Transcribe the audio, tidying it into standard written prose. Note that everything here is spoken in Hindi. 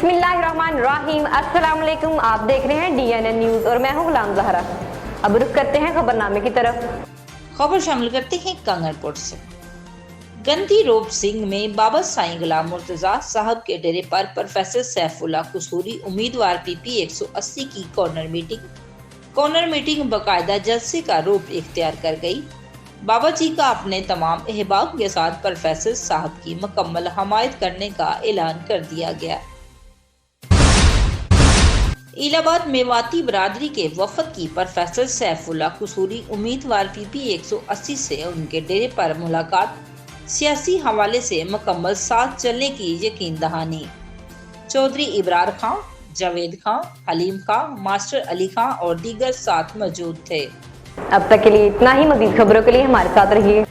बिस्मिल्लाहिर्रहमानिर्रहीम। अस्सलाम वालेकुम। आप देख रहे हैं DNN न्यूज और मैं हूं गुलाम ज़हरा। अब रुख करते हैं खबरनामे की तरफ। खबर शामिल करते हैं कांगड़पुर से। गंदी रोप सिंह में बाबा साईं गुलाम मुर्तजा साहब के डेरे पर प्रोफेसर सैफुल्ला कसूरी उम्मीदवार PP 180 की कॉर्नर मीटिंग बाकायदा जलसे का रूप इख्तियार कर गई। बाबा जी का अपने तमाम अहबाब के साथ प्रोफेसर साहब की मुकम्मल हमायत करने का ऐलान कर दिया गया। इलाहाबाद मेवाती बरादरी के वफद की प्रोफेसर सैफुल्ला कसूरी उम्मीदवार PP 180 से उनके डेरे पर मुलाकात, सियासी हवाले से मुकम्मल साथ चलने की यकीन दहानी। चौधरी इब्रार खां, जावेद खां, हलीम खां, मास्टर अली खां और दीगर साथ मौजूद थे। अब तक के लिए इतना ही। मज़ीद खबरों के लिए हमारे साथ रहिए।